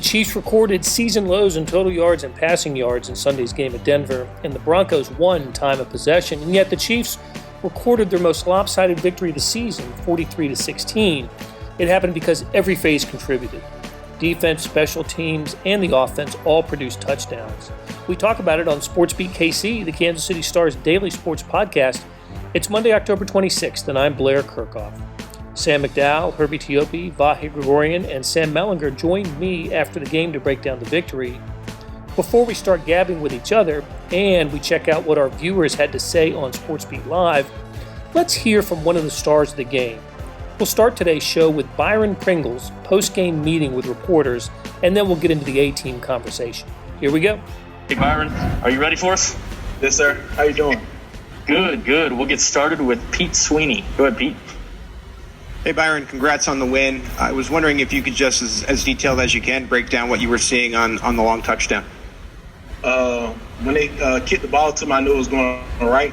Chiefs recorded season lows in total yards and passing yards in Sunday's game at Denver, and the Broncos won time of possession, and yet the Chiefs recorded their most lopsided victory of the season, 43-16. It happened because every phase contributed. Defense, special teams, and the offense all produced touchdowns. We talk about it on SportsBeat KC, the Kansas City Star's daily sports podcast. It's Monday, October 26th, and I'm Blair Kerkhoff. Sam McDowell, Herbie Teope, Vahe, Gregorian, and Sam Mellinger joined me after the game to break down the victory. Before we start gabbing with each other, and we check out what our viewers had to say on SportsBeat Live, let's hear from one of the stars of the game. We'll start today's show with Byron Pringle's post-game meeting with reporters, and then we'll get into the A-team conversation. Here we go. Hey, Byron, are you ready for us? Yes, sir. How you doing? Good. We'll get started with Pete Sweeney. Go ahead, Pete. Hey, Byron, congrats on the win. I was wondering if you could just, as detailed as you can, break down what you were seeing on the long touchdown. When they kicked the ball to me, I knew it was going right.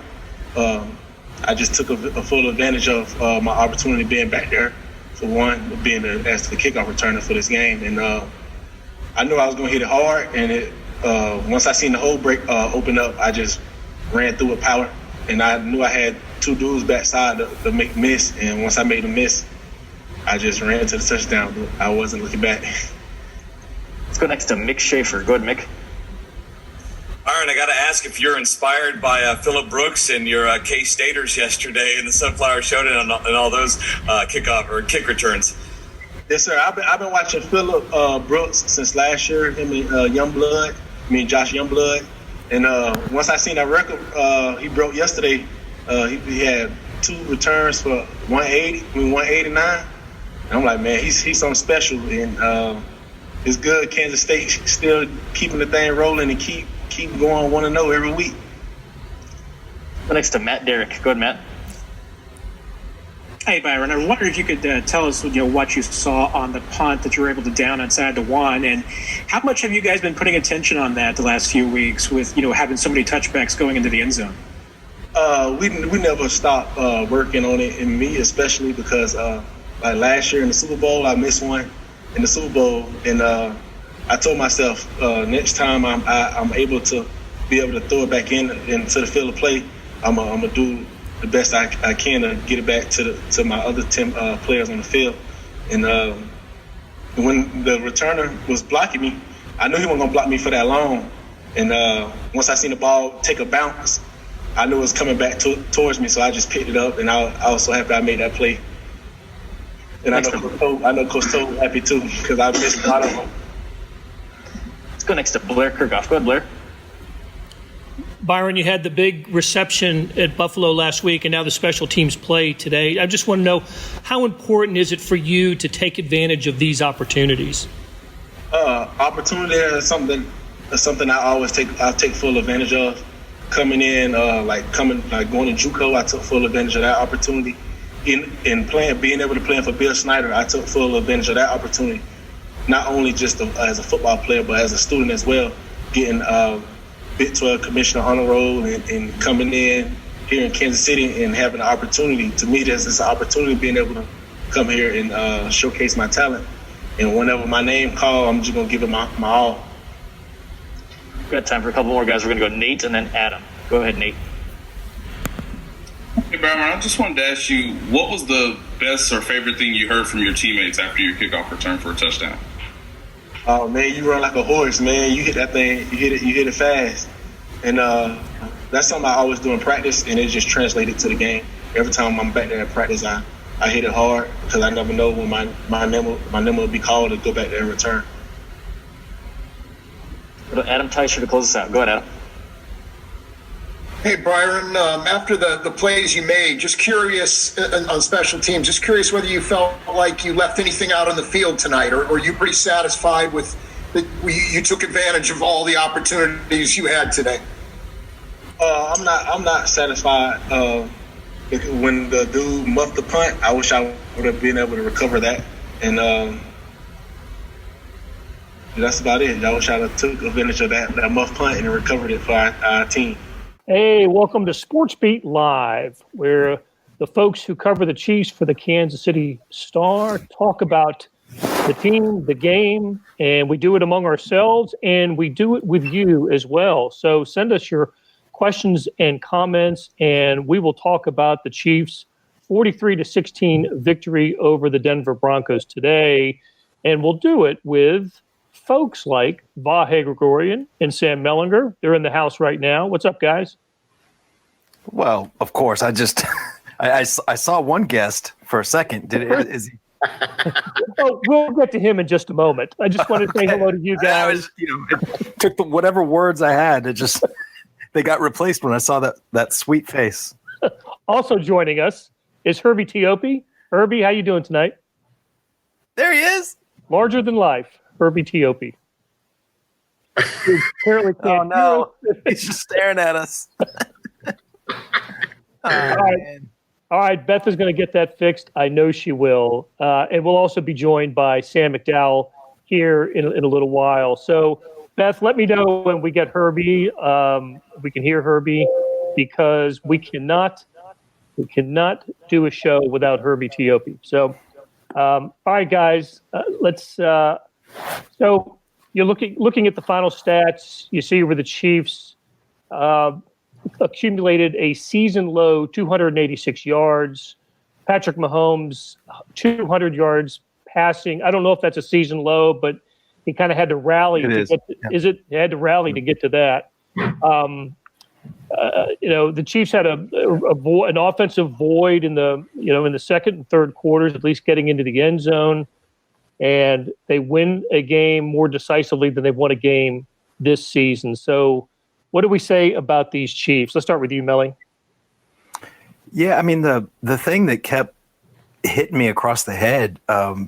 I just took a full advantage of my opportunity being back there, for one, being as the kickoff returner for this game. And I knew I was going to hit it hard, and once I seen the hole break open up, I just ran through with power. And I knew I had two dudes backside to make miss, and once I made a miss, I just ran to the touchdown. I wasn't looking back. Let's go next to Mick Schaefer. Go ahead, Mick. Byron, I got to ask if you're inspired by Phillip Brooks and your K-Staters yesterday in the Sunflower Showdown and all those kickoff or kick returns. Yes, sir. I've been watching Phillip Brooks since last year. Him and Josh Youngblood. And once I seen that record he broke yesterday, he had two returns for 189. And I'm like, man, he's something special. And it's good. Kansas State still keeping the thing rolling and keep going 1-0 every week. Next to Matt Derrick. Go ahead, Matt. Hey, Byron, I wonder if you could tell us what you saw on the punt that you were able to down inside the one, and how much have you guys been putting attention on that the last few weeks with having so many touchbacks going into the end zone? We never stop working on it, and me especially, because like last year in the Super Bowl, I missed one in the Super Bowl, and I told myself next time I'm able to throw it back into the field of play, I'm gonna do the best I can to get it back to my other 10 players on the field. And when the returner was blocking me, I knew he wasn't gonna block me for that long. And once I seen the ball take a bounce, I knew it was coming back towards me, so I just picked it up, and I was so happy I made that play. And I know Coach Toe was happy too, because I missed a lot of them. Let's go next to Blair Kerkhoff. Go ahead, Blair. Byron, you had the big reception at Buffalo last week, and now the special teams play today. I just want to know, how important is it for you to take advantage of these opportunities? Opportunity is something I always take full advantage of. Coming in, going to JUCO, I took full advantage of that opportunity. In playing, being able to play for Bill Snyder, I took full advantage of that opportunity. Not only just as a football player, but as a student as well, getting Big 12 Commissioner Honor Roll and coming in here in Kansas City and having an opportunity. To me, this an opportunity being able to come here and showcase my talent. And whenever my name called, I'm just going to give it my all. We've got time for a couple more guys. We're going to go Nate and then Adam. Go ahead, Nate. Hey, Byron, I just wanted to ask you, what was the best or favorite thing you heard from your teammates after your kickoff return for a touchdown? Oh man, you run like a horse, man. You hit that thing, you hit it fast. And that's something I always do in practice, and it just translated to the game. Every time I'm back there in practice, I hit it hard, because I never know when my name will be called to go back there and return. Adam Teicher to close us out. Go ahead, Adam. Hey, Byron, after the plays you made, just curious on special teams, just curious whether you felt like you left anything out on the field tonight, or are you pretty satisfied with that you took advantage of all the opportunities you had today? I'm not satisfied. When the dude muffed the punt, I wish I would have been able to recover that. And that's about it. I wish I would have took advantage of that muff punt and recovered it for our team. Hey, welcome to SportsBeat Live, where the folks who cover the Chiefs for the Kansas City Star talk about the team, the game, and we do it among ourselves, and we do it with you as well. So send us your questions and comments, and we will talk about the Chiefs' 43-16 victory over the Denver Broncos today, and we'll do it with folks like Vahe Gregorian and Sam Mellinger. They're in the house right now. What's up, guys? Well, of course, I just I saw one guest for a second. Is he? Oh, we'll get to him in just a moment. I just wanted to say hello to you guys. It took whatever words I had. They got replaced when I saw that sweet face. Also joining us is Herbie Teope. Herbie, how you doing tonight? There he is. Larger than life, Herbie Teope. Apparently can't. Oh no, he's just staring at us. All right, Beth is going to get that fixed. I know she will. And we'll also be joined by Sam McDowell here in a little while. So, Beth, let me know when we get Herbie. We can hear Herbie because we cannot do a show without Herbie Teope. So, all right, guys, let's. So you're looking at the final stats. You see where the Chiefs accumulated a season low 286 yards. Patrick Mahomes 200 yards passing. I don't know if that's a season low, but he kind of had to rally. He had to rally to get to that. The Chiefs had an offensive void in the second and third quarters, at least getting into the end zone, and they win a game more decisively than they've won a game this season. So, what do we say about these Chiefs? Let's start with you, Melly. Yeah, I mean the thing that kept hitting me across the head,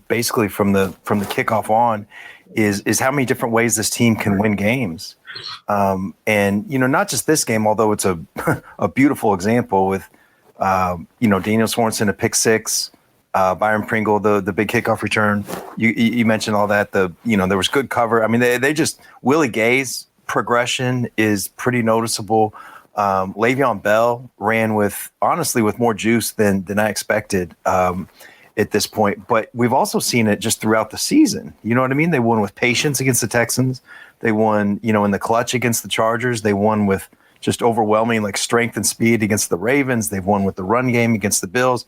basically from the kickoff on, is how many different ways this team can win games. And not just this game, although it's a a beautiful example with Daniel Sorensen, a pick six, Byron Pringle, the big kickoff return. You mentioned all that. There was good cover. I mean, they just Willie Gay's progression is pretty noticeable. Le'Veon Bell ran with more juice than I expected at this point. But we've also seen it just throughout the season. You know what I mean? They won with patience against the Texans. They won, in the clutch against the Chargers. They won with just overwhelming strength and speed against the Ravens. They've won with the run game against the Bills.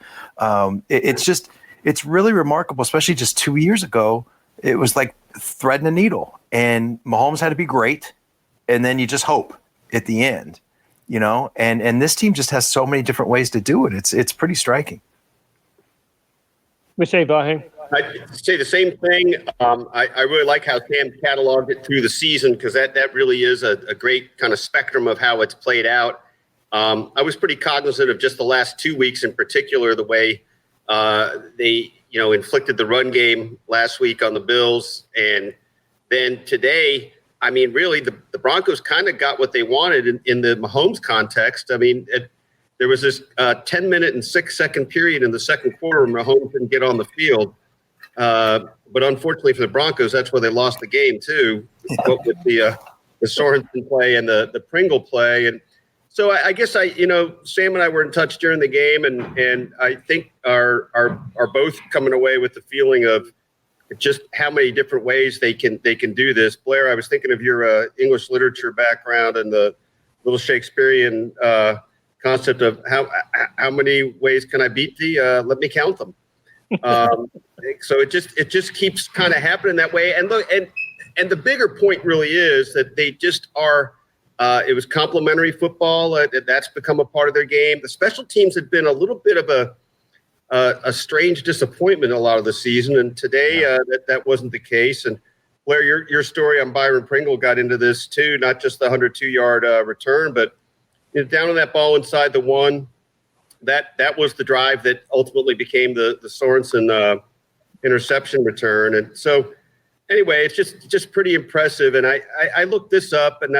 It's really remarkable, especially just 2 years ago. It was like threading a needle, and Mahomes had to be great. And then you just hope at the end, and this team just has so many different ways to do it. It's pretty striking. We say, Vahe. I'd say the same thing. I really like how Sam cataloged it through the season because that really is a great kind of spectrum of how it's played out. I was pretty cognizant of just the last 2 weeks in particular, the way they inflicted the run game last week on the Bills. And then today, I mean, really, the Broncos kind of got what they wanted in the Mahomes context. I mean, there was this 10-minute and 6-second period in the second quarter where Mahomes didn't get on the field. But unfortunately for the Broncos, that's where they lost the game, too, with the Sorensen play and the Pringle play. And so I guess Sam and I were in touch during the game, and I think are both coming away with the feeling of just how many different ways they can do this. Blair, I was thinking of your English literature background and the little Shakespearean concept of how many ways can I beat thee? Let me count them. So it just keeps kind of happening that way. And look, and the bigger point really is that they just are. It was complementary football. That's become a part of their game. The special teams had been a little bit of a strange disappointment a lot of the season, and today that wasn't the case. And Blair, your story on Byron Pringle got into this too, not just the 102-yard return, but down on that ball inside the one. That was the drive that ultimately became the Sorensen interception return. And so anyway, it's just pretty impressive. And I looked this up, and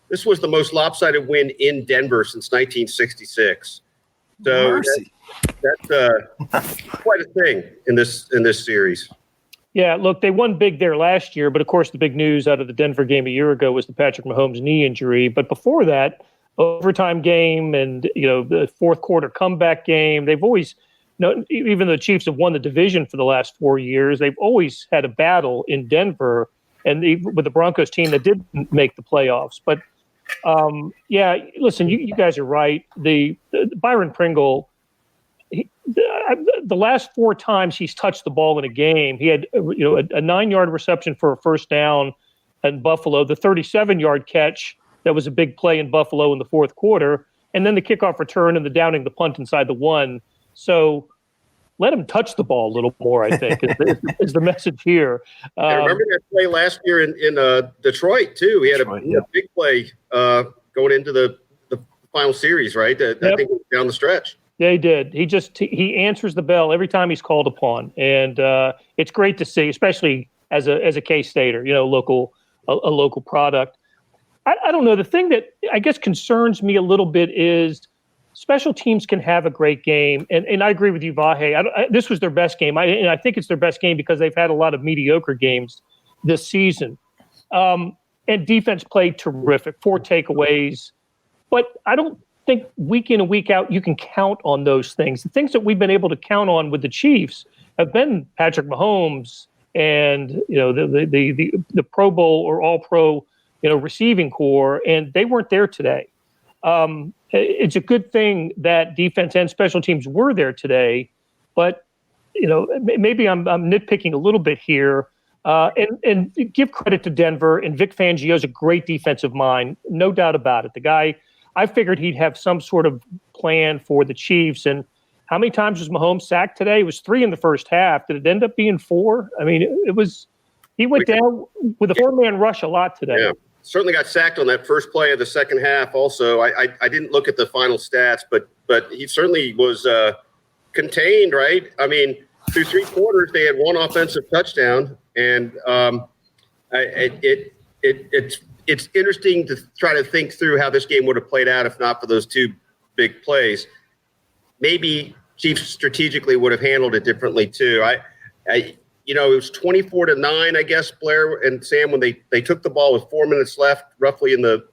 this was the most lopsided win in Denver since 1966. So that's quite a thing in this series. Yeah, look, they won big there last year, but of course the big news out of the Denver game a year ago was the Patrick Mahomes knee injury. But before that, overtime game and the fourth quarter comeback game, they've always no, even though the Chiefs have won the division for the last 4 years, they've always had a battle in Denver and with the Broncos team that didn't make the playoffs. But listen, you guys are right. The Byron Pringle, the last 4 times he's touched the ball in a game, he had a 9-yard reception for a first down in Buffalo, the 37-yard catch that was a big play in Buffalo in the fourth quarter, and then the kickoff return and the downing the punt inside the 1. So let him touch the ball a little more, I think, is the message here. I remember that play last year in Detroit, too. He had a big play going into the final series, right? I think it was down the stretch. Yeah, he did. He answers the bell every time he's called upon, and it's great to see, especially as a K-Stater, a local product. I don't know. The thing that I guess concerns me a little bit is special teams can have a great game, and I agree with you, Vahe. This was their best game, and I think it's their best game because they've had a lot of mediocre games this season. And defense played terrific, 4 takeaways, but I don't think week in and week out you can count on those things. The things that we've been able to count on with the Chiefs have been Patrick Mahomes and the Pro Bowl or All Pro receiving core, and they weren't there today. It's a good thing that defense and special teams were there today, but maybe I'm nitpicking a little bit here. And give credit to Denver, and Vic Fangio's a great defensive mind, no doubt about it. The guy, I figured he'd have some sort of plan for the Chiefs. And how many times was Mahomes sacked today? It was 3 in the first half. Did it end up being 4? I mean, he went down with a 4-man rush a lot today. Yeah. Certainly got sacked on that first play of the second half. Also, I didn't look at the final stats, but he certainly was contained, right? I mean, through 3 quarters, they had 1 offensive touchdown, and it's interesting to try to think through how this game would have played out if not for those 2 big plays. Maybe Chiefs strategically would have handled it differently too. It was 24-9, I guess, Blair and Sam, when they took the ball with 4 minutes left, roughly in the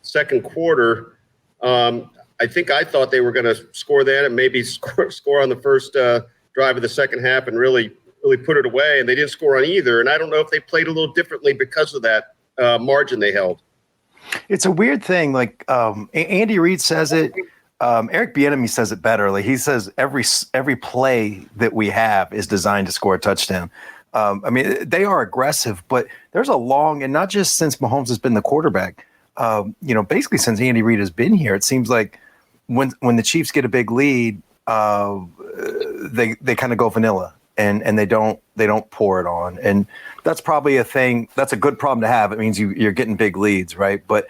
second quarter. I thought they were going to score that and maybe score on the first drive of the second half and really put it away, and they didn't score on either. And I don't know if they played a little differently because of that margin they held. It's a weird thing. Like Andy Reid says it. Eric Bieniemy says it better. Like he says, every play that we have is designed to score a touchdown. I mean, they are aggressive, but there's a long, and not just since Mahomes has been the quarterback, basically since Andy Reid has been here, it seems like when the Chiefs get a big lead, they kind of go vanilla and they don't pour it on. And that's probably a thing. That's a good problem to have. It means you're getting big leads, right? But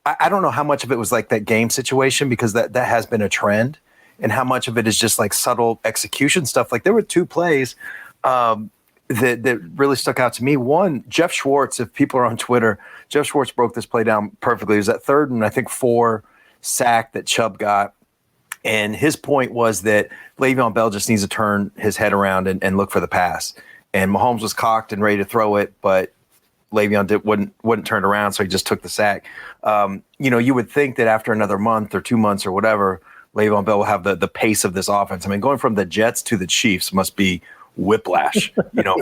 I don't know how much of it was like that game situation, because that has been a trend, and how much of it is just like subtle execution stuff. Like there were 2 plays that really stuck out to me. One, Jeff Schwartz, if people are on Twitter, Jeff Schwartz broke this play down perfectly. It was that 3rd and I think 4 sack that Chubb got. And his point was that Le'Veon Bell just needs to turn his head around and look for the pass. And Mahomes was cocked and ready to throw it, but Le'Veon wouldn't turn around, so he just took the sack. You would think that after another month or 2 months or whatever, Le'Veon Bell will have the pace of this offense. I mean, going from the Jets to the Chiefs must be whiplash,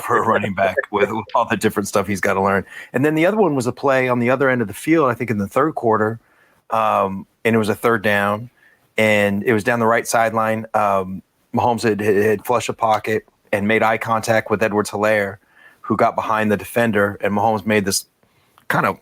for a running back with all the different stuff he's got to learn. And then the other one was a play on the other end of the field, I think in the third quarter, and it was a 3rd down, and it was down the right sideline. Mahomes had flushed a pocket and made eye contact with Edwards-Helaire, who got behind the defender, and Mahomes made this kind of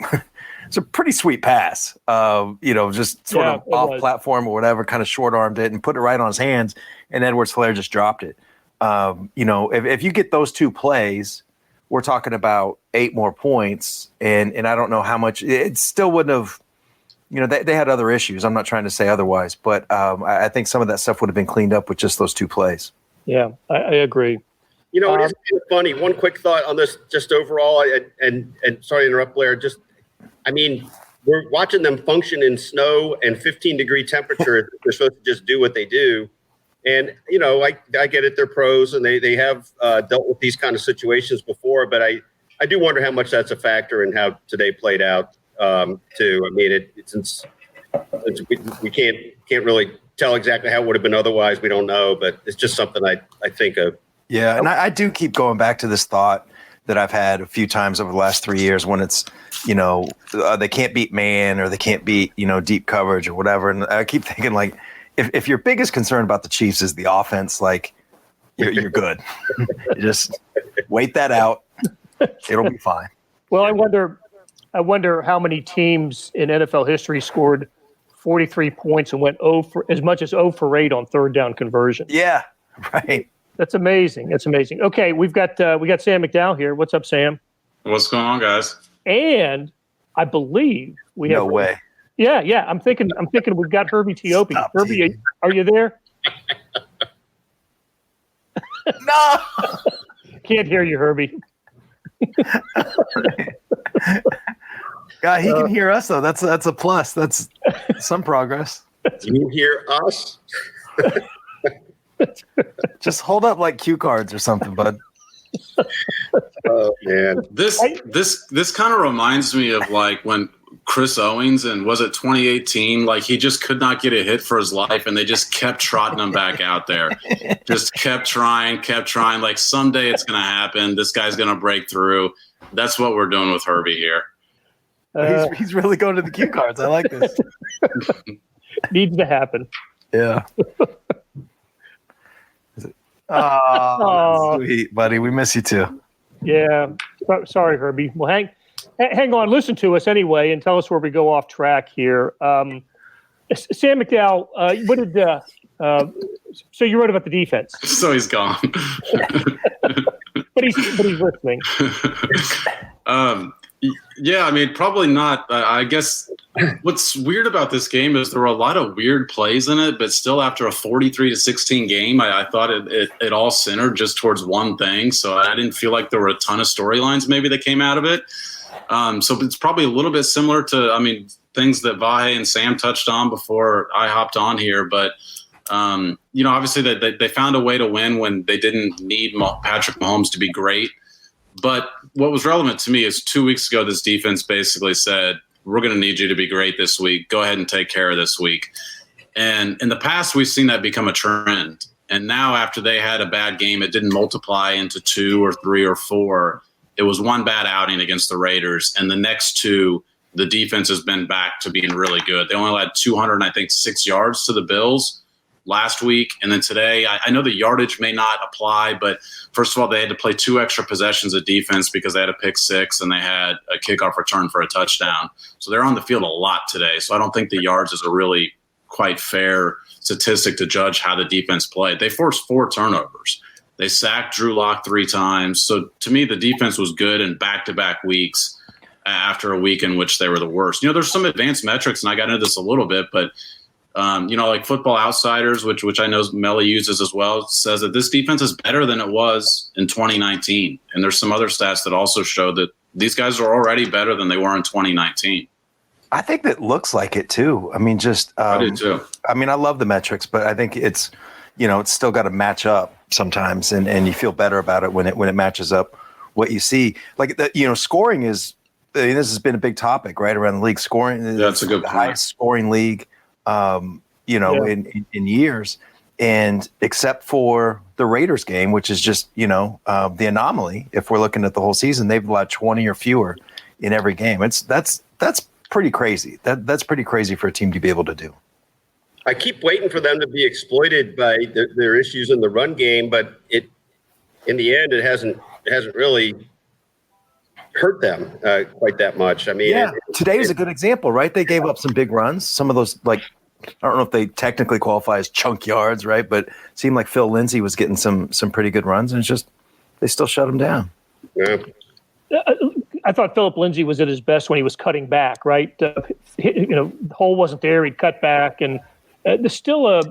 it's a pretty sweet pass, just sort of off platform or whatever, kind of short armed it and put it right on his hands, and Edwards-Helaire just dropped it. If you get those 2 plays, we're talking about 8 more points, and I don't know how much it still wouldn't have. They had other issues. I'm not trying to say otherwise, but I think some of that stuff would have been cleaned up with just those 2 plays. Yeah, I agree. It is kind of funny. One quick thought on this, just overall, and sorry to interrupt, Blair. We're watching them function in snow and 15-degree temperature. They're supposed to just do what they do. And, I get it. They're pros, and they have dealt with these kind of situations before. But I do wonder how much that's a factor in how today played out, too. I mean, we can't really tell exactly how it would have been otherwise. We don't know, but it's just something I think of. Yeah, and I do keep going back to this thought that I've had a few times over the last 3 years when it's, they can't beat man or they can't beat, deep coverage or whatever. And I keep thinking, like, if your biggest concern about the Chiefs is the offense, like, you're good. Just wait that out. It'll be fine. Well, I wonder how many teams in NFL history scored 43 points and went as much as 0 for 8 on third down conversion. Yeah, right. That's amazing. Okay, we got Sam McDowell here. What's up, Sam? What's going on, guys? And I believe we have. No way. Yeah. I'm thinking we've got Herbie Teope. Herbie, are you there? No. Can't hear you, Herbie. God, he can hear us though. That's a plus. That's some progress. You hear us? Just hold up like cue cards or something, bud. Oh man, this kind of reminds me of like when Chris Owens and was it 2018? Like he just could not get a hit for his life, and they just kept trotting him back out there. Just kept trying. Like someday it's going to happen. This guy's going to break through. That's what we're doing with Herbie here. He's really going to the cue cards. I like this. Needs to happen. Yeah. Oh, sweet, buddy. We miss you too. Yeah. Sorry, Herbie. Well, hang on. Listen to us anyway and tell us where we go off track here. Sam McDowell, what did so you wrote about the defense. So he's gone. but he's listening. Yeah, I mean, probably not. I guess what's weird about this game is there were a lot of weird plays in it, but still after a 43-16 game, I thought it all centered just towards one thing. So I didn't feel like there were a ton of storylines maybe that came out of it. So it's probably a little bit similar to, things that Vahe and Sam touched on before I hopped on here. But, obviously they found a way to win when they didn't need Patrick Mahomes to be great. But what was relevant to me is 2 weeks ago, this defense basically said, we're going to need you to be great this week. Go ahead and take care of this week. And in the past, we've seen that become a trend. And now after they had a bad game, it didn't multiply into 2 or 3 or 4. It was one bad outing against the Raiders. And the next 2, the defense has been back to being really good. They only had 206 yards to the Bills last week. And then today, I know the yardage may not apply, but first of all, they had to play 2 extra possessions of defense because they had a pick 6 and they had a kickoff return for a touchdown. So they're on the field a lot today. So I don't think the yards is a really quite fair statistic to judge how the defense played. They forced 4 turnovers. They sacked Drew Lock 3 times. So to me, the defense was good in back-to-back weeks after a week in which they were the worst. There's some advanced metrics, and I got into this a little bit, but like Football Outsiders, which I know Melly uses as well, says that this defense is better than it was in 2019. And there's some other stats that also show that these guys are already better than they were in 2019. I think that looks like it too. I do too. I love the metrics, but I think it's, it's still got to match up sometimes, and you feel better about it when it matches up what you see. Like scoring is. This has been a big topic right around the league. Scoring is that's a good the point. Highest scoring league. In years, and except for the Raiders game, which is just, the anomaly. If we're looking at the whole season, they've allowed 20 or fewer in every game. That's pretty crazy. That's pretty crazy for a team to be able to do. I keep waiting for them to be exploited by their issues in the run game, but in the end, it hasn't really hurt them quite that much. Today is a good example, right? They gave up some big runs. Some of those, like, I don't know if they technically qualify as chunk yards, right? But it seemed like Phil Lindsay was getting some pretty good runs, and it's just they still shut him down. Yeah. I thought Philip Lindsay was at his best when he was cutting back, right? The hole wasn't there. He'd cut back, and there's still a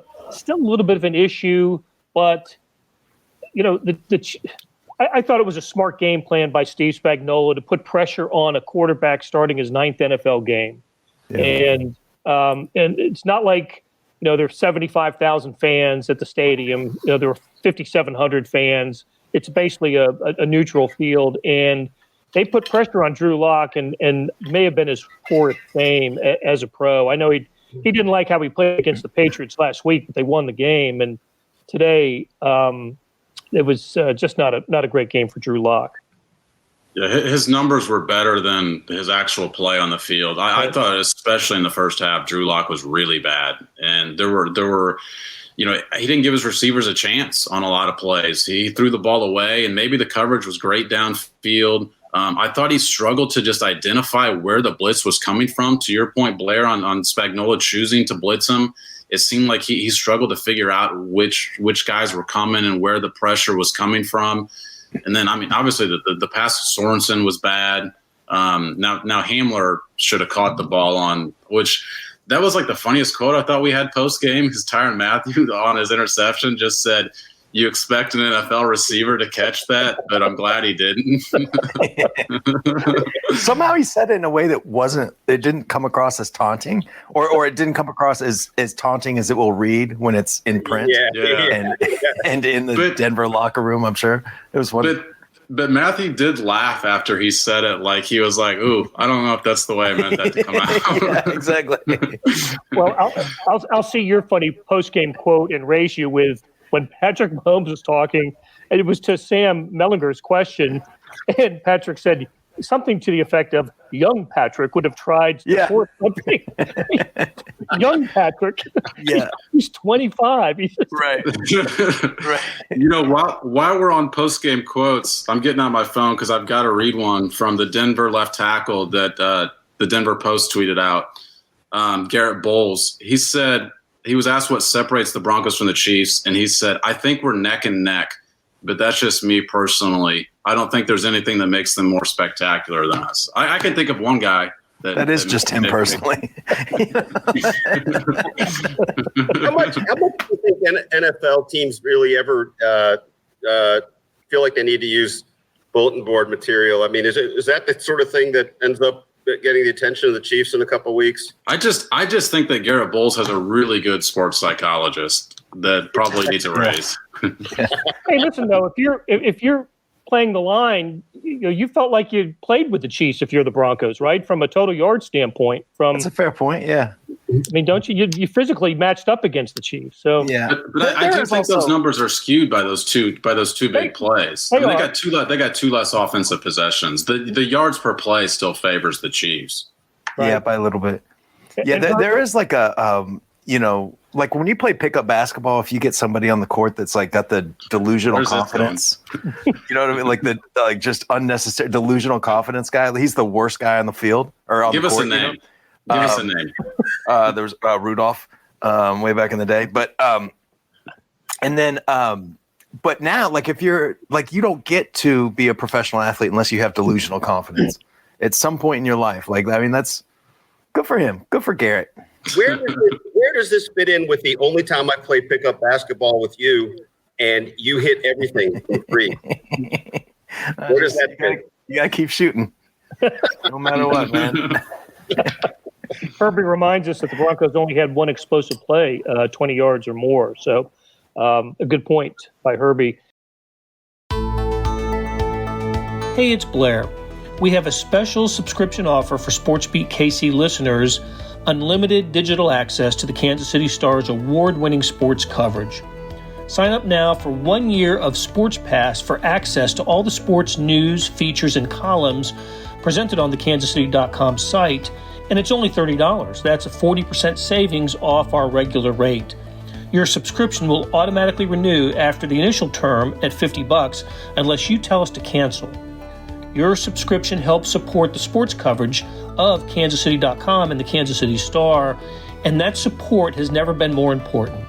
little bit of an issue, but I thought it was a smart game plan by Steve Spagnuolo to put pressure on a quarterback starting his 9th NFL game. Yeah. And it's not like, there are 75,000 fans at the stadium. There were 5,700 fans. It's basically a neutral field. And they put pressure on Drew Lock and may have been his poorest game as a pro. I know he he didn't like how we played against the Patriots last week, but they won the game. And today, it was just not a great game for Drew Lock. Yeah, his numbers were better than his actual play on the field. I thought, especially in the first half, Drew Lock was really bad, and there were, he didn't give his receivers a chance on a lot of plays. He threw the ball away, and maybe the coverage was great downfield. I thought he struggled to just identify where the blitz was coming from. To your point, Blair, on Spagnuolo choosing to blitz him, it seemed like he struggled to figure out which guys were coming and where the pressure was coming from. And then, obviously the pass to Sorensen was bad. Now Hamler should have caught the ball on, which that was like the funniest quote I thought we had post game. His Tyrann Mathieu on his interception just said, "You expect an NFL receiver to catch that, but I'm glad he didn't." Somehow he said it in a way that it didn't come across as taunting, or it didn't come across as taunting as it will read when it's in print. Yeah. And in the Denver locker room, I'm sure it was one. But Matthew did laugh after he said it. Like he was like, "Ooh, I don't know if that's the way I meant that to come out." Yeah, exactly. Well, I'll see your funny post game quote and raise you with when Patrick Mahomes was talking, and it was to Sam Mellinger's question, and Patrick said something to the effect of, "Young Patrick would have tried to force something." Young Patrick, he's 25. Right. While we're on post game quotes, I'm getting out my phone because I've got to read one from the Denver left tackle that the Denver Post tweeted out. Garrett Bowles. He said. He was asked what separates the Broncos from the Chiefs, and he said, "I think we're neck and neck, but that's just me personally. I don't think there's anything that makes them more spectacular than us." I can think of one guy. That is just him personally. How much do you think NFL teams really ever feel like they need to use bulletin board material? I mean, is that the sort of thing that ends up getting the attention of the Chiefs in a couple of weeks? I just think that Garrett Bowles has a really good sports psychologist that probably needs a raise. Hey, listen though, if you're playing the line, you felt like you played with the Chiefs if you're the Broncos, right? From a total yard standpoint. That's a fair point. Yeah. I mean, don't you physically matched up against the Chiefs? So yeah, but I do think those numbers are skewed by those two big plays. They got two less offensive possessions. The yards per play still favors the Chiefs. Right? Yeah, by a little bit. Yeah, there is like a like when you play pickup basketball, if you get somebody on the court that's like got the delusional confidence, you know what I mean? Like the just unnecessary delusional confidence guy. He's the worst guy on the field or on Give the us court. a name. Give us a name. There was Rudolph way back in the day, but now, like if you're like you don't get to be a professional athlete unless you have delusional confidence at some point in your life. Like I mean, that's good for him. Good for Garrett. Where does this fit in with the only time I play pickup basketball with you and you hit everything for free? Where does that fit? You gotta keep shooting, no matter what, man. Herbie reminds us that the Broncos only had one explosive play, 20 yards or more. So a good point by Herbie. Hey, it's Blair. We have a special subscription offer for SportsBeat KC listeners, unlimited digital access to the Kansas City Star's award-winning sports coverage. Sign up now for 1 year of Sports Pass for access to all the sports news, features, and columns presented on the kansascity.com site, and it's only $30. That's a 40% savings off our regular rate. Your subscription will automatically renew after the initial term at $50 unless you tell us to cancel. Your subscription helps support the sports coverage of kansascity.com and the Kansas City Star, and that support has never been more important.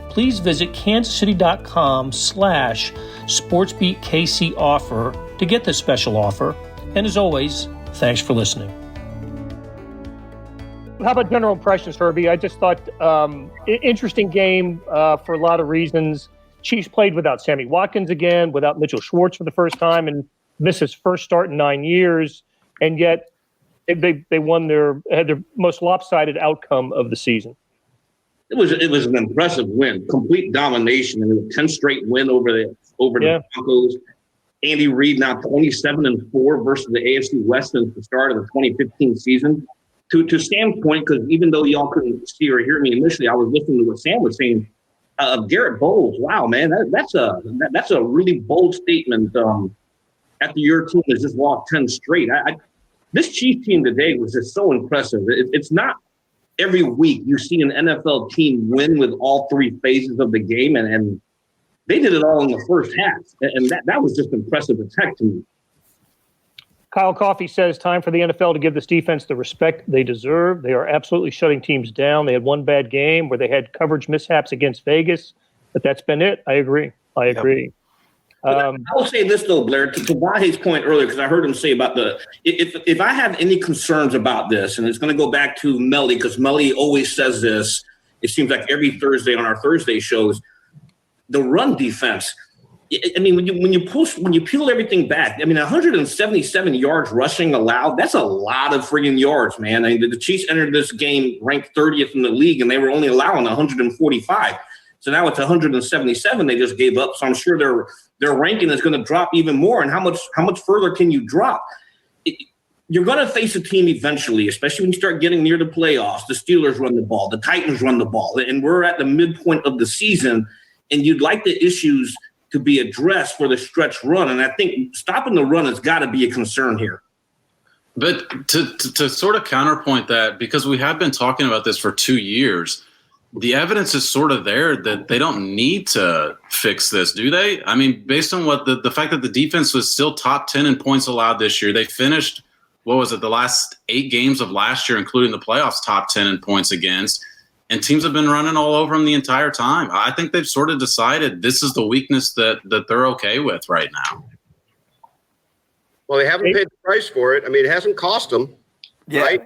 Please visit kansascity.com/SportsBeatKC offer to get this special offer. And as always, thanks for listening. How about general impressions, Herbie? I just thought interesting game for a lot of reasons. Chiefs played without Sammy Watkins again, without Mitchell Schwartz for the first time, and missed his first start in 9 years, and yet they had their most lopsided outcome of the season. It was an impressive win, complete domination, and a 10 straight win over the Broncos. Andy Reid now 27-4 versus the AFC West since the start of the 2015 season. to Sam's point, because even though y'all couldn't see or hear me initially, I was listening to what Sam was saying. Garrett Bowles, wow, man, that's a really bold statement. After your team has just lost 10 straight, this Chiefs team today was just so impressive. It's not every week you see an NFL team win with all three phases of the game, and they did it all in the first half, and that was just impressive attack to me. Kyle Coffey says time for the NFL to give this defense the respect they deserve. They are absolutely shutting teams down. They had one bad game where they had coverage mishaps against Vegas, but that's been it. I agree. I will say this, though, Blair, to Vahe's point earlier, because I heard him say about if I have any concerns about this, and it's going to go back to Melly, because Melly always says this, it seems like every Thursday on our Thursday shows, the run defense. I mean, when you peel everything back, I mean, 177 yards rushing allowed, that's a lot of friggin' yards, man. I mean, the Chiefs entered this game ranked 30th in the league, and they were only allowing 145. So now it's 177 they just gave up. So I'm sure their ranking is going to drop even more. And how much further can you drop? You're going to face a team eventually, especially when you start getting near the playoffs. The Steelers run the ball. The Titans run the ball. And we're at the midpoint of the season, and you'd like the issues to be addressed for the stretch run. And I think stopping the run has got to be a concern here. But to sort of counterpoint that, because we have been talking about this for 2 years, the evidence is sort of there that they don't need to fix this, do they? I mean, based on what the fact that the defense was still top 10 in points allowed this year, they finished, the last 8 games of last year, including the playoffs, top 10 in points against. And teams have been running all over them the entire time. I think they've sort of decided this is the weakness that they're okay with right now. Well, they haven't paid the price for it. I mean, it hasn't cost them, right?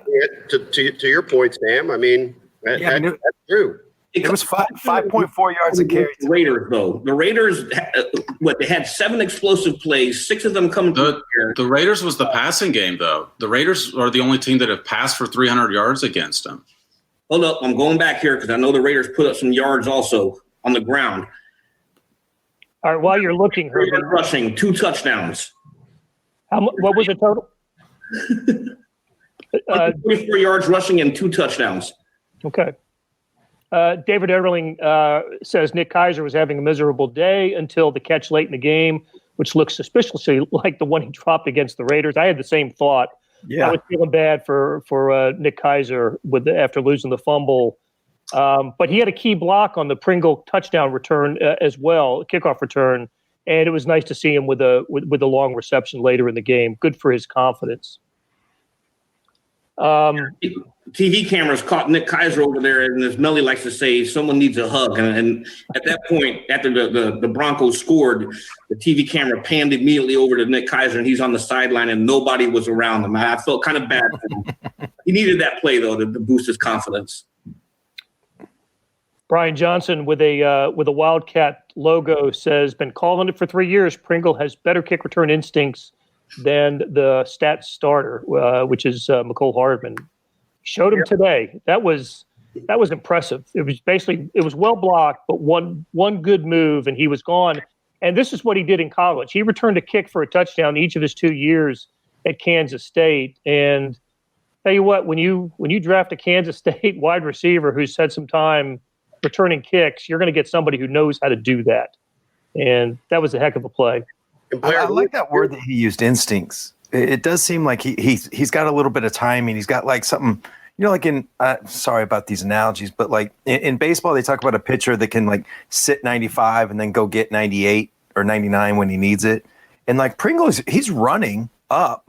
To your point, Sam. I mean, that's true. It was 5.4 yards a carry. The Raiders, though. The Raiders, they had 7 explosive plays, 6 of them coming through the air. The Raiders was the passing game, though. The Raiders are the only team that have passed for 300 yards against them. Hold up, I'm going back here because I know the Raiders put up some yards also on the ground. All right, while you're looking, Herbie. Rushing, 2 touchdowns. What was the total? 24 yards rushing and 2 touchdowns. Okay. David Everling says Nick Keiser was having a miserable day until the catch late in the game, which looks suspiciously like the one he dropped against the Raiders. I had the same thought. Yeah. I was feeling bad for Nick Keiser after losing the fumble. But he had a key block on the Pringle touchdown return as well, kickoff return. And it was nice to see him with a long reception later in the game. Good for his confidence. TV cameras caught Nick Keiser over there, and as Melly likes to say, someone needs a hug. And at that point, after the Broncos scored, the TV camera panned immediately over to Nick Keiser, and he's on the sideline, and nobody was around him. I felt kind of bad for him. He needed that play, though, to boost his confidence. Brian Johnson with a Wildcat logo says, been calling it for 3 years. Pringle has better kick return instincts than the stats starter, which is McCole Hardman. Showed him today. That was impressive. It was well blocked, but one good move and he was gone. And this is what he did in college. He returned a kick for a touchdown each of his 2 years at Kansas State. And tell you what, when you draft a Kansas State wide receiver who's had some time returning kicks, you're going to get somebody who knows how to do that. And that was a heck of a play. I like that word that he used, instincts. It does seem like he's got a little bit of timing. He's got like something, like in sorry about these analogies, but like in baseball, they talk about a pitcher that can like sit 95 and then go get 98 or 99 when he needs it. And like Pringle, he's running up,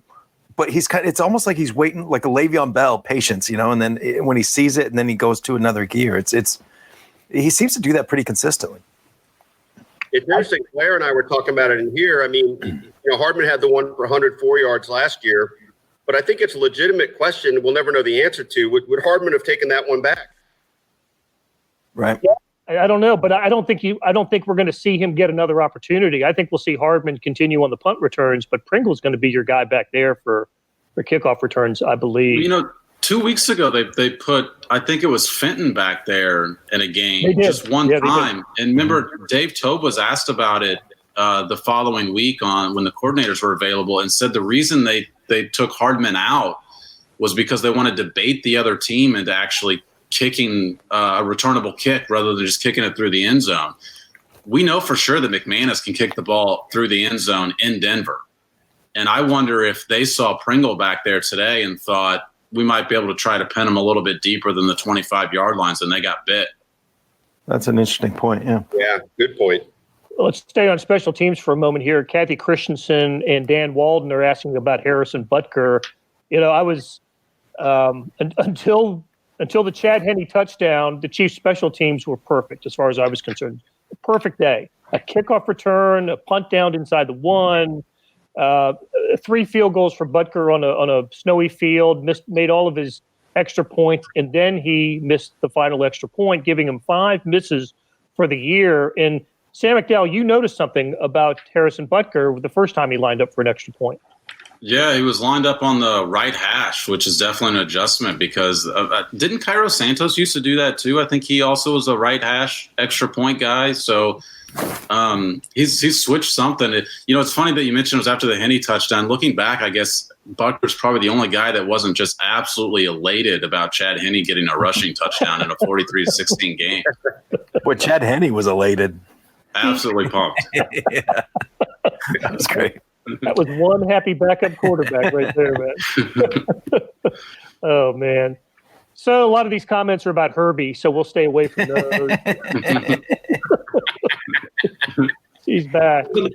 but it's almost like he's waiting like a Le'Veon Bell, patience, and then when he sees it and then he goes to another gear. He seems to do that pretty consistently. It's interesting. Blair and I were talking about it in here. I mean, Hardman had the one for 104 yards last year, but I think it's a legitimate question we'll never know the answer to. Would Hardman have taken that one back? Right. Yeah, I don't know, but I don't think we're going to see him get another opportunity. I think we'll see Hardman continue on the punt returns, but Pringle's going to be your guy back there for kickoff returns, I believe. 2 weeks ago, they put, I think it was Fenton back there in a game just one time. And remember, Dave Tobe was asked about it the following week when the coordinators were available and said the reason they took Hardman out was because they wanted to bait the other team into actually kicking a returnable kick rather than just kicking it through the end zone. We know for sure that McManus can kick the ball through the end zone in Denver. And I wonder if they saw Pringle back there today and thought we might be able to try to pin him a little bit deeper than the 25-yard lines, and they got bit. That's an interesting point, yeah. Yeah, good point. Let's stay on special teams for a moment here. Kathy Christensen and Dan Walden are asking about Harrison Butker. You know, I was until the Chad Henne touchdown, the Chiefs' special teams were perfect as far as I was concerned. Perfect day. A kickoff return, a punt down inside the 1, 3 field goals for Butker on a snowy field, made all of his extra points, and then he missed the final extra point, giving him 5 misses for the year. And Sam McDowell, you noticed something about Harrison Butker the first time he lined up for an extra point. Yeah, he was lined up on the right hash, which is definitely an adjustment because didn't Cairo Santos used to do that too? I think he also was a right hash extra point guy. So he's switched something. It's funny that you mentioned it was after the Henne touchdown. Looking back, I guess Butker's probably the only guy that wasn't just absolutely elated about Chad Henne getting a rushing touchdown in a 43-16 game. Well, Chad Henne was elated. Absolutely pumped. Yeah. That was great. That was one happy backup quarterback right there, man. Oh, man. So a lot of these comments are about Herbie, so we'll stay away from those. He's back. To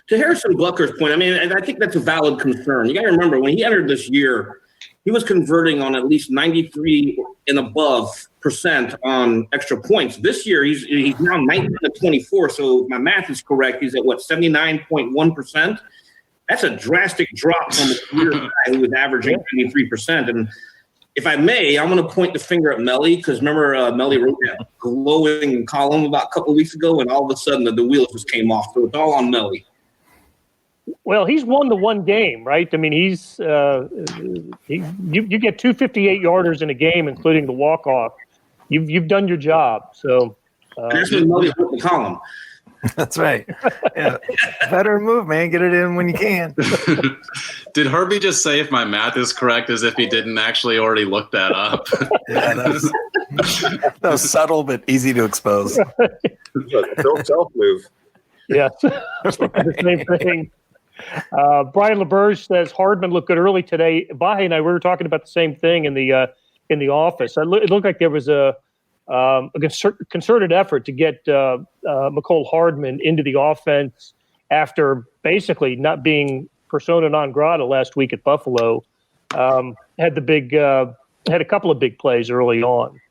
Harrison Butker's point, I mean, and I think that's a valid concern. You got to remember, when he entered this year, he was converting on at least 93 and above % on extra points. This year, he's now 19 to 24. So if my math is correct, he's at 79.1%. That's a drastic drop from the career guy who was averaging 93%. And if I may, I'm going to point the finger at Melly because remember Melly wrote that glowing column about a couple of weeks ago, and all of a sudden the wheels just came off. So it's all on Melly. Well, he's won the one game, right? I mean, you get 2 58-yarders in a game, including the walk-off. You've done your job. So that's when Melly wrote the column. That's right. Yeah. Better move, man. Get it in when you can. Did Herbie just say if my math is correct as if he didn't actually already look that up? Yeah, that was subtle but easy to expose. Don't self-move. Yeah. The same thing. Brian LeBurge says Hardman looked good early today. Vahe and I were talking about the same thing in the office. It looked like there was a concerted effort to get McCole Hardman into the offense after basically not being persona non grata last week at Buffalo. Had a couple of big plays early on.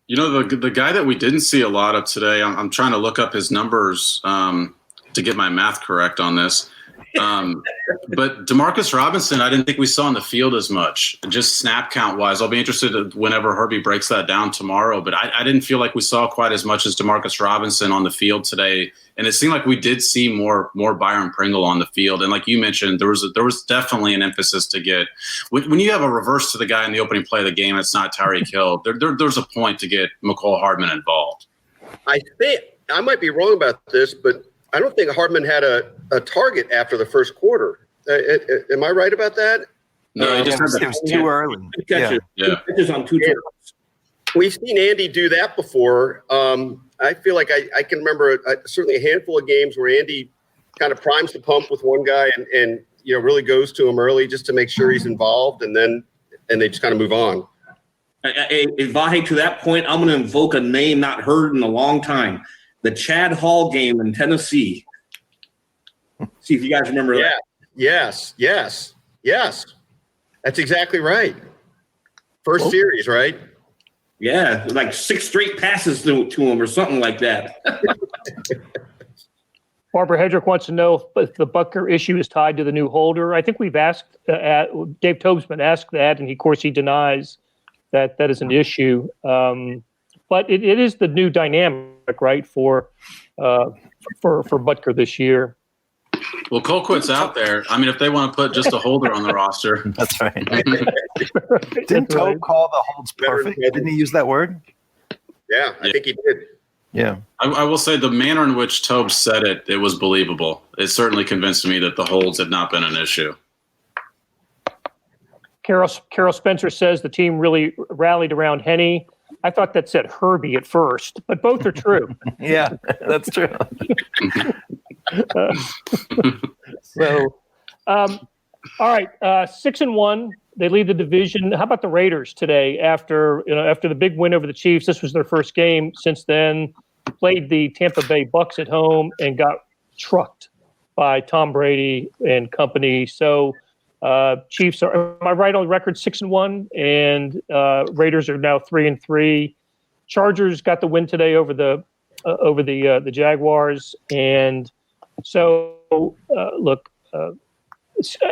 The guy that we didn't see a lot of today, I'm trying to look up his numbers to get my math correct on this. But Demarcus Robinson, I didn't think we saw on the field as much, just snap count wise. I'll be interested whenever Herbie breaks that down tomorrow. But I didn't feel like we saw quite as much as Demarcus Robinson on the field today. And it seemed like we did see more Byron Pringle on the field. And like you mentioned, there was definitely an emphasis to get when you have a reverse to the guy in the opening play of the game. It's not Tyreek Hill. There's a point to get McCole Hardman involved. I think I might be wrong about this, but I don't think Hardman had a target after the first quarter. Am I right about that? No, it was too early. Yeah. Catches on 2 turns. We've seen Andy do that before. I feel like I can remember certainly a handful of games where Andy kind of primes the pump with one guy and really goes to him early just to make sure he's involved, and they just kind of move on. Vahe, to that point, I'm going to invoke a name not heard in a long time. The Chad Hall game in Tennessee. See if you guys remember that. Yes. That's exactly right. First series, right? Yeah, like 6 straight passes to him or something like that. Barbara Hedrick wants to know if the Butker issue is tied to the new holder. I think we've asked Dave Tobesman asked that, and of course he denies that is an issue. But it is the new dynamic, right, for Butker this year. Well, Colquitt's out there. I mean, if they want to put just a holder on the roster. That's right. Didn't Tobe call the holds perfect? Didn't he use that word? Yeah, I think he did. Yeah. I will say the manner in which Tobe said it was believable. It certainly convinced me that the holds had not been an issue. Carol Spencer says the team really rallied around Henny. I thought that said Herbie at first, but both are true. Yeah, that's true. All right, 6-1. They lead the division. How about the Raiders today? After the big win over the Chiefs, this was their first game since then. Played the Tampa Bay Bucks at home and got trucked by Tom Brady and company. So Chiefs are, am I right on record, 6-1, and Raiders are now 3-3. Chargers got the win today over the Jaguars, and so look.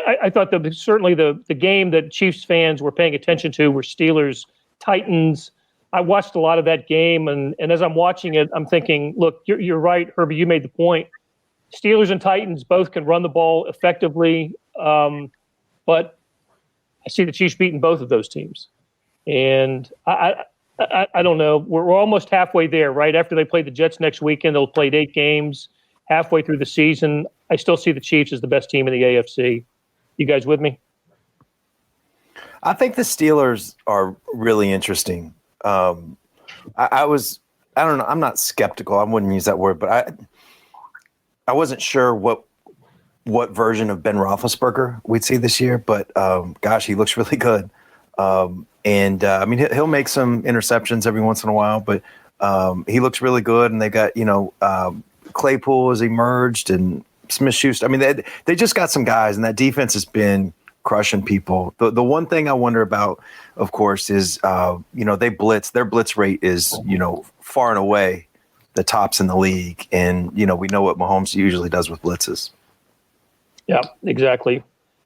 I thought that certainly the game that Chiefs fans were paying attention to were Steelers Titans. I watched a lot of that game, and as I'm watching it, I'm thinking, look, you're right, Herbie. You made the point. Steelers and Titans both can run the ball effectively, but I see the Chiefs beating both of those teams, and I don't know. We're almost halfway there, right? After they play the Jets next weekend, they'll play 8 games. Halfway through the season, I still see the Chiefs as the best team in the AFC. You guys with me? I think the Steelers are really interesting. I don't know. I'm not skeptical. I wouldn't use that word, but I wasn't sure what version of Ben Roethlisberger we'd see this year. But gosh, he looks really good. I mean, he'll make some interceptions every once in a while, but he looks really good. And they got Claypool has emerged and Smith-Schuster. I mean, they just got some guys, and that defense has been crushing people. The one thing I wonder about, of course, is they blitz. Their blitz rate is far and away the tops in the league, and we know what Mahomes usually does with blitzes. Yeah, exactly.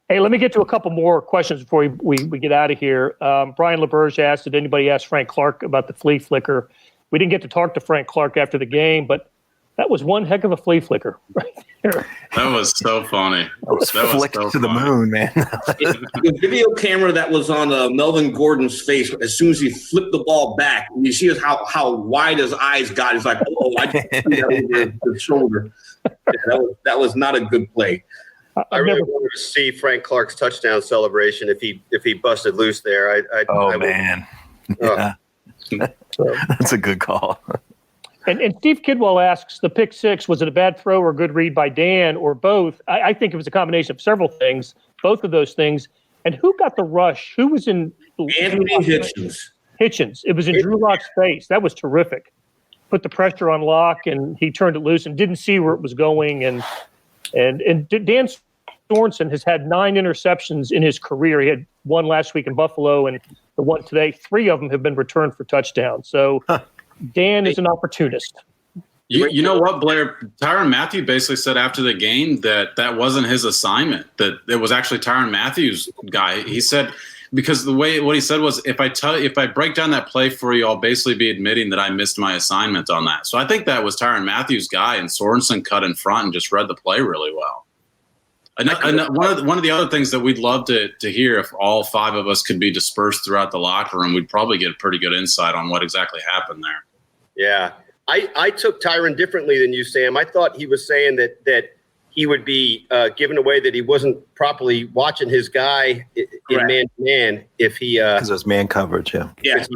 Hey, let me get to a couple more questions before we get out of here. Brian LeBurge asked, did anybody ask Frank Clark about the flea flicker? We didn't get to talk to Frank Clark after the game, but that was one heck of a flea flicker right there. That was so funny. That was flicked to the moon, man. The video camera that was on Melvin Gordon's face, as soon as he flipped the ball back, you see how wide his eyes got. He's like, oh, I just threw that over the shoulder. Yeah, that was not a good play. I really wanted to see Frank Clark's touchdown celebration if he busted loose there. Man. Yeah. That's a good call. And Steve Kidwell asks, the pick six, was it a bad throw or a good read by Dan or both? I think it was a combination of several things, both of those things. And who got the rush? Who was in Anthony Hitchens? Hitchens. It was in Drew Lock's face. That was terrific. Put the pressure on Lock, and he turned it loose and didn't see where it was going. And Dan Sorensen has had 9 interceptions in his career. He had one last week in Buffalo and the one today. 3 of them have been returned for touchdowns. So Dan is an opportunist. You know what, Blair? Tyrann Mathieu basically said after the game that wasn't his assignment, that it was actually Tyrann Mathieu's guy. He said, because what he said was, if I break down that play for you, I'll basically be admitting that I missed my assignment on that. So I think that was Tyrann Mathieu's guy, and Sorensen cut in front and just read the play really well. And one of the other things that we'd love to hear, if all 5 of us could be dispersed throughout the locker room, we'd probably get a pretty good insight on what exactly happened there. Yeah. I took Tyrann differently than you, Sam. I thought he was saying that he would be given away, that he wasn't properly watching his guy in man-to-man if he because it was man coverage, yeah. Yeah,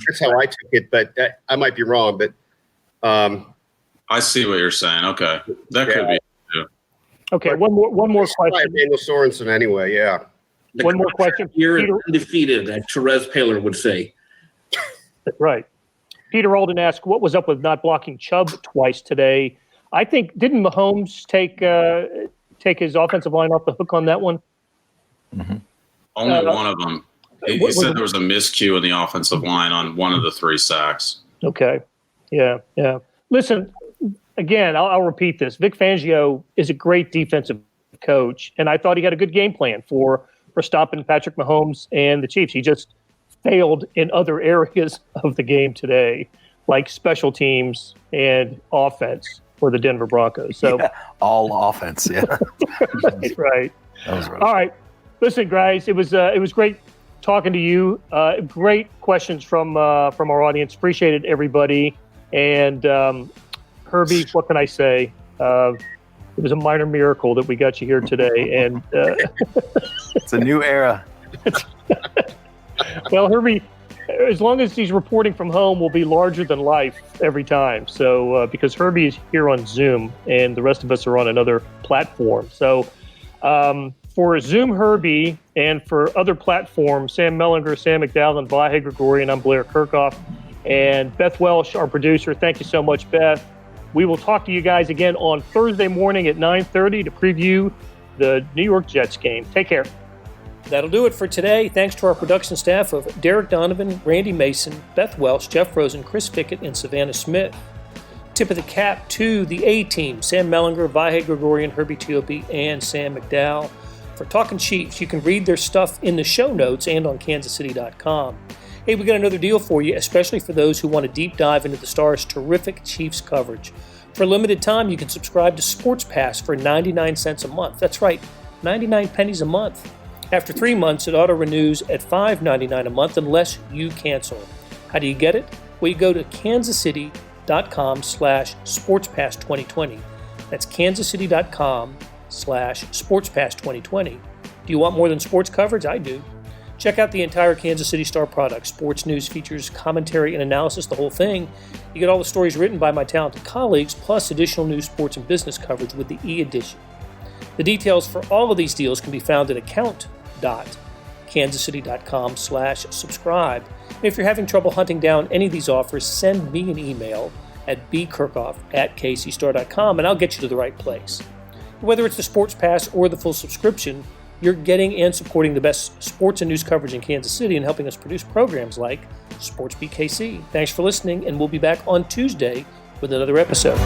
that's how I took it, but I might be wrong. But I see what you're saying. Okay. That could be. Okay, one more question. Daniel Sorensen, anyway, yeah. One more question. You're undefeated, as Therese Paylor would say. Right. Peter Alden asked, what was up with not blocking Chubb twice today? I think, didn't Mahomes take his offensive line off the hook on that one? Mm-hmm. Only one of them. He said there was a miscue in the offensive line on one of the 3 sacks. Okay. Yeah. Listen, again, I'll repeat this. Vic Fangio is a great defensive coach, and I thought he had a good game plan for stopping Patrick Mahomes and the Chiefs. He just failed in other areas of the game today, like special teams and offense for the Denver Broncos. So all offense, yeah. Right. That was rough. All right. Listen, guys, it was great talking to you. Great questions from our audience. Appreciate it, everybody. And Herbie, what can I say? It was a minor miracle that we got you here today, and it's a new era. Well, Herbie, as long as he's reporting from home, will be larger than life every time. So because Herbie is here on Zoom and the rest of us are on another platform. So for Zoom Herbie and for other platforms, Sam Mellinger, Sam McDowell, and Vahe Gregorian, I'm Blair Kerkhoff. And Beth Welsh, our producer. Thank you so much, Beth. We will talk to you guys again on Thursday morning at 9:30 to preview the New York Jets game. Take care. That'll do it for today. Thanks to our production staff of Derek Donovan, Randy Mason, Beth Welsh, Jeff Rosen, Chris Fickett, and Savannah Smith. Tip of the cap to the A-team, Sam Mellinger, Vahe Gregorian, Herbie Teope, and Sam McDowell. For Talking Chiefs, you can read their stuff in the show notes and on kansascity.com. Hey, we got another deal for you, especially for those who want to deep dive into the Stars' terrific Chiefs coverage. For a limited time, you can subscribe to Sports Pass for 99 cents a month. That's right, 99 pennies a month. After 3 months, it auto-renews at $5.99 a month unless you cancel. How do you get it? Well, you go to kansascity.com/sportspass2020. That's kansascity.com/sportspass2020. Do you want more than sports coverage? I do. Check out the entire Kansas City Star product. Sports news, features, commentary, and analysis, the whole thing. You get all the stories written by my talented colleagues, plus additional news, sports, and business coverage with the e-edition. The details for all of these deals can be found at account.kansascity.com/subscribe. And if you're having trouble hunting down any of these offers, send me an email at bkerkhoff@kcstar.com and I'll get you to the right place. Whether it's the Sports Pass or the full subscription, you're getting and supporting the best sports and news coverage in Kansas City and helping us produce programs like Sports Beat KC. Thanks for listening, and we'll be back on Tuesday with another episode.